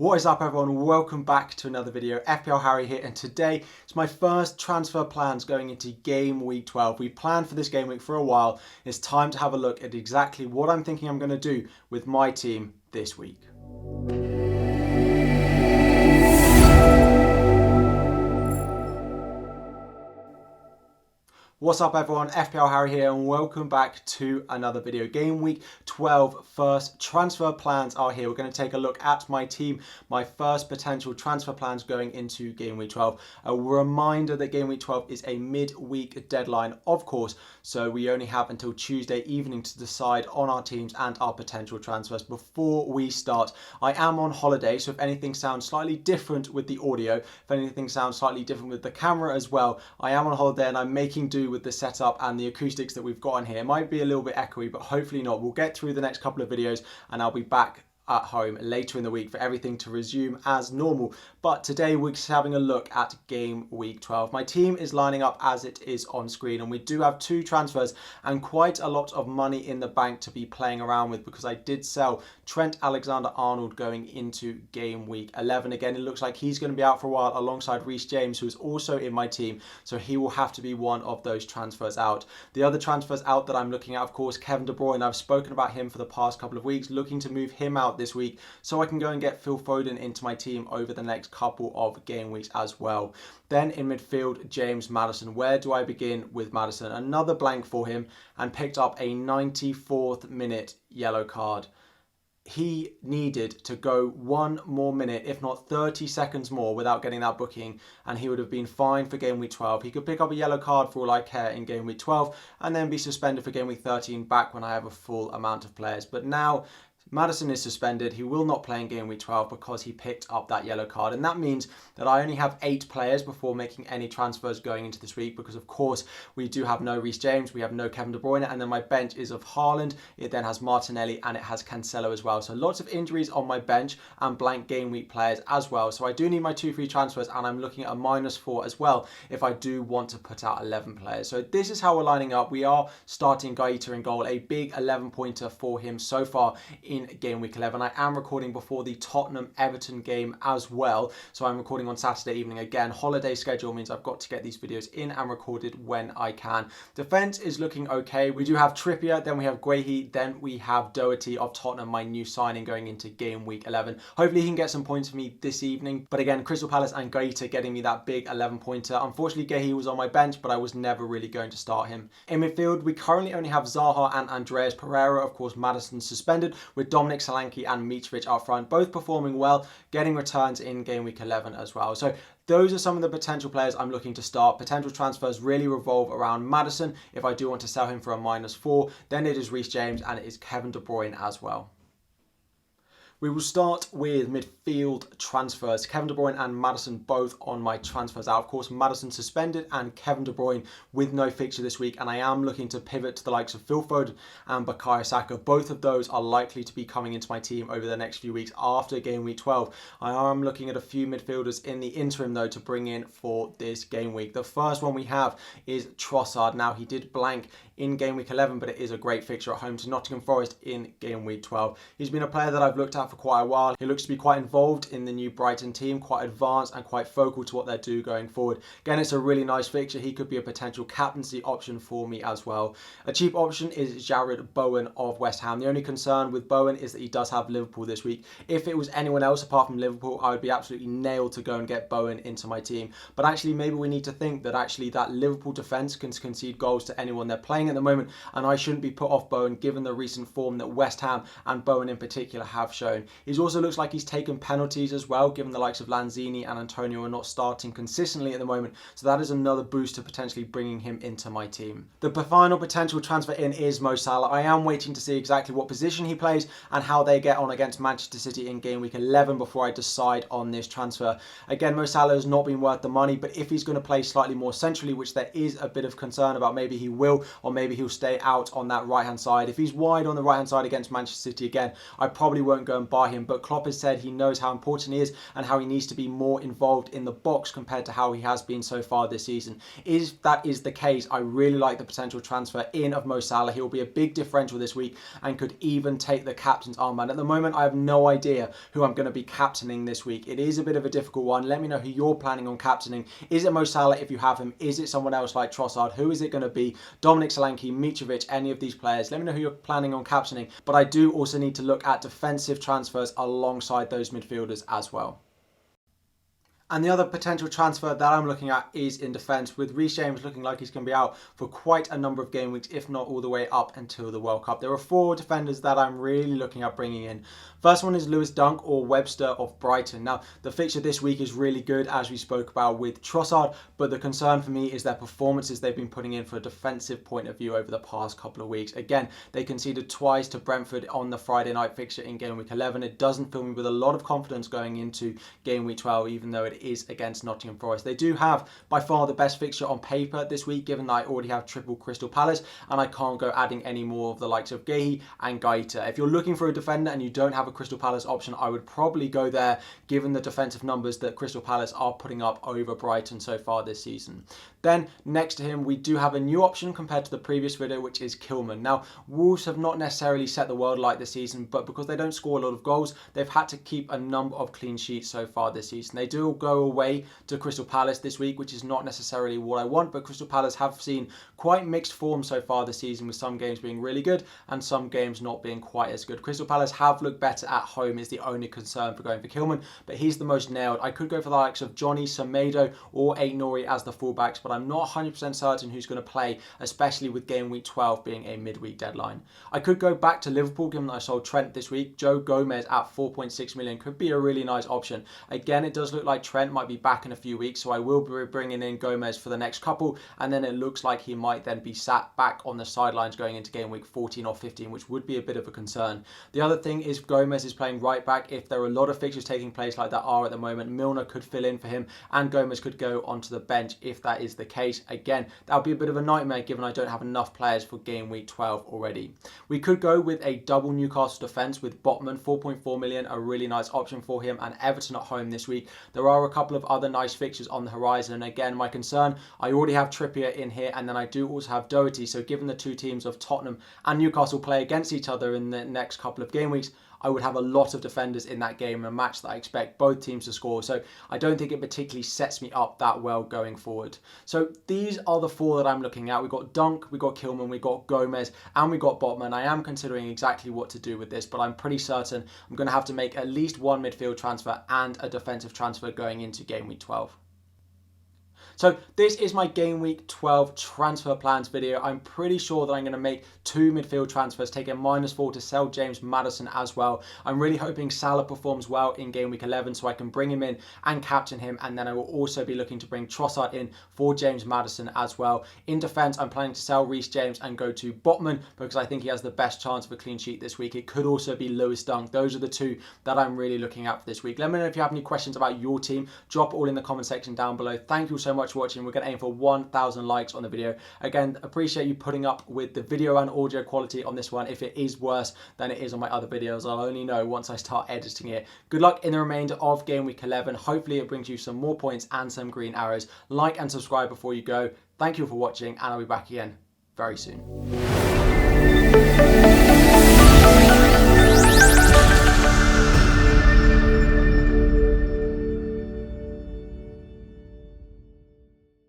What is up everyone, welcome back to another video. FPL Harry here, and today it's my first transfer plans going into game week 12. We planned for this game week for a while. It's time to have a look at exactly what I'm thinking I'm going to do with my team this week. What's up everyone, FPL Harry here and welcome back to another video. Game week 12 first transfer plans are here. We're going to take a look at my team, my first potential transfer plans going into game week 12. A reminder that game week 12 is a mid-week deadline, of course, so we only have until Tuesday evening to decide on our teams and our potential transfers before we start. I am on holiday, so if anything sounds slightly different with the audio, if anything sounds slightly different with the camera as well, I am on holiday and I'm making do with the setup and the acoustics that we've got on here. It might be a little bit echoey, but hopefully not. We'll get through the next couple of videos and I'll be back at home later in the week for everything to resume as normal. But today we're just having a look at game week 12. My team is lining up as it is on screen, and we do have two transfers and quite a lot of money in the bank to be playing around with, because I did sell Trent Alexander-Arnold going into game week 11. Again, it looks like he's going to be out for a while alongside Reece James, who is also in my team, so he will have to be one of those transfers out. The other transfers out that I'm looking at, of course, Kevin De Bruyne. I've spoken about him for the past couple of weeks, looking to move him out this week so I can go and get Phil Foden into my team over the next couple of game weeks as well. Then in midfield, James Maddison. Where do I begin with Maddison? Another blank for him, and picked up a 94th minute yellow card. He needed to go one more minute, if not 30 seconds more, without getting that booking, and he would have been fine for game week 12. He could pick up a yellow card for all I care in game week 12 and then be suspended for game week 13 back when I have a full amount of players. But now Maddison is suspended. He will not play in game week 12 because he picked up that yellow card. And that means that I only have 8 players before making any transfers going into this week, because of course we do have no Reece James, we have no Kevin De Bruyne, and then my bench is of Haaland. It then has Martinelli and it has Cancelo as well. So lots of injuries on my bench and blank game week players as well. So I do need my 2 free transfers, and I'm looking at a -4 as well if I do want to put out 11 players. So this is how we're lining up. We are starting Gaeta in goal, a big 11-pointer for him so far in game week 11. I am recording before the Tottenham-Everton game as well, so I'm recording on Saturday evening. Again, holiday schedule means I've got to get these videos in and recorded when I can. Defense is looking okay. We do have Trippier, then we have Guehi, then we have Doherty of Tottenham, my new signing going into game week 11. Hopefully he can get some points for me this evening, but again, Crystal Palace and Gaeta getting me that big 11-pointer. Unfortunately, Guehi was on my bench, but I was never really going to start him. In midfield, we currently only have Zaha and Andreas Pereira. Of course, Maddison suspended, with Dominic Solanke and Mitrovic up front, both performing well, getting returns in game week 11 as well. So those are some of the potential players I'm looking to start. Potential transfers really revolve around Maddison. If I do want to sell him for a -4, then it is Reece James and it is Kevin De Bruyne as well. We will start with midfield transfers. Kevin De Bruyne and Maddison both on my transfers out. Of course, Maddison suspended and Kevin De Bruyne with no fixture this week, and I am looking to pivot to the likes of Phil Foden and Bukayo Saka. Both of those are likely to be coming into my team over the next few weeks after game week 12. I am looking at a few midfielders in the interim though to bring in for this game week. The first one we have is Trossard. Now, he did blank in game week 11, but it is a great fixture at home to Nottingham Forest in game week 12. He's been a player that I've looked at for quite a while. He looks to be quite involved in the new Brighton team, quite advanced and quite focal to what they do going forward. Again, it's a really nice fixture. He could be a potential captaincy option for me as well. A cheap option is Jared Bowen of West Ham. The only concern with Bowen is that he does have Liverpool this week. If it was anyone else apart from Liverpool, I would be absolutely nailed to go and get Bowen into my team. But actually, maybe we need to think that actually that Liverpool defence can concede goals to anyone they're playing at the moment, and I shouldn't be put off Bowen given the recent form that West Ham and Bowen in particular have shown. He also looks like he's taken penalties as well, given the likes of Lanzini and Antonio are not starting consistently at the moment, so that is another boost to potentially bringing him into my team. The final potential transfer in is Mo Salah. I am waiting to see exactly what position he plays and how they get on against Manchester City in game week 11 before I decide on this transfer. Again, Mo Salah has not been worth the money, but if he's going to play slightly more centrally, which there is a bit of concern about, maybe he will, or or maybe he'll stay out on that right-hand side. If he's wide on the right-hand side against Manchester City again, I probably won't go and buy him. But Klopp has said he knows how important he is and how he needs to be more involved in the box compared to how he has been so far this season. If that is the case, I really like the potential transfer in of Mo Salah. He will be a big differential this week and could even take the captain's armband. At the moment, I have no idea who I'm going to be captaining this week. It is a bit of a difficult one. Let me know who you're planning on captaining. Is it Mo Salah if you have him? Is it someone else like Trossard? Who is it going to be? Dominic Solanke, Mitrovic, any of these players? Let me know who you're planning on captaining. But I do also need to look at defensive transfers alongside those midfielders as well. And the other potential transfer that I'm looking at is in defence, with Reece James looking like he's going to be out for quite a number of game weeks, if not all the way up until the World Cup. There are 4 defenders that I'm really looking at bringing in. First one is Lewis Dunk or Webster of Brighton. Now, the fixture this week is really good, as we spoke about with Trossard, but the concern for me is their performances they've been putting in for a defensive point of view over the past couple of weeks. Again, they conceded twice to Brentford on the Friday night fixture in Game Week 11. It doesn't fill me with a lot of confidence going into Game Week 12, even though it is against Nottingham Forest. They do have by far the best fixture on paper this week, given that I already have triple Crystal Palace and I can't go adding any more of the likes of Guehi and Gaeta. If you're looking for a defender and you don't have a Crystal Palace option, I would probably go there, given the defensive numbers that Crystal Palace are putting up over Brighton so far this season. Then next to him, we do have a new option compared to the previous video, which is Kilman. Now, Wolves have not necessarily set the world alight this season, but because they don't score a lot of goals, they've had to keep a number of clean sheets so far this season. They do go away to Crystal Palace this week, which is not necessarily what I want, but Crystal Palace have seen quite mixed form so far this season, with some games being really good and some games not being quite as good. Crystal Palace have looked better at home is the only concern for going for Kilman, but he's the most nailed. I could go for the likes of Johnny, Semedo or Aït-Nouri as the fullbacks, but I'm not 100% certain who's going to play, especially with Game Week 12 being a midweek deadline. I could go back to Liverpool, given that I sold Trent this week. Joe Gomez at 4.6 million could be a really nice option. Again, it does look like Trent might be back in a few weeks, so I will be bringing in Gomez for the next couple, and then it looks like he might then be sat back on the sidelines going into Game Week 14 or 15, which would be a bit of a concern. The other thing is Gomez is playing right back. If there are a lot of fixtures taking place like that are at the moment, Milner could fill in for him and Gomez could go onto the bench if that is the case. Again, that would be a bit of a nightmare given I don't have enough players for Game Week 12 already. We could go with a double Newcastle defence with Botman, 4.4 million, a really nice option for him, and Everton at home this week. There are a couple of other nice fixtures on the horizon, and again, my concern, I already have Trippier in here, and then I do also have Doherty, so given the two teams of Tottenham and Newcastle play against each other in the next couple of game weeks, I would have a lot of defenders in that game, a match that I expect both teams to score. So I don't think it particularly sets me up that well going forward. So these are the 4 that I'm looking at. We've got Dunk, we've got Kilman, we've got Gomez, and we've got Botman. I am considering exactly what to do with this, but I'm pretty certain I'm going to have to make at least one midfield transfer and a defensive transfer going into Game Week 12. So this is my Game Week 12 transfer plans video. I'm pretty sure that I'm going to make 2 midfield transfers, take a -4 to sell James Maddison as well. I'm really hoping Salah performs well in Game Week 11 so I can bring him in and captain him, and then I will also be looking to bring Trossard in for James Maddison as well. In defence, I'm planning to sell Reece James and go to Botman because I think he has the best chance of a clean sheet this week. It could also be Lewis Dunk. Those are the 2 that I'm really looking at for this week. Let me know if you have any questions about your team. Drop it all in the comment section down below. Thank you so much for watching. We're going to aim for 1,000 likes on the video. Again, appreciate you putting up with the video and audio quality on this one. If it is worse than it is on my other videos, I'll only know once I start editing it. Good luck in the remainder of Game Week 11. Hopefully it brings you some more points and some green arrows. Like and subscribe before you go. Thank you for watching, and I'll be back again very soon.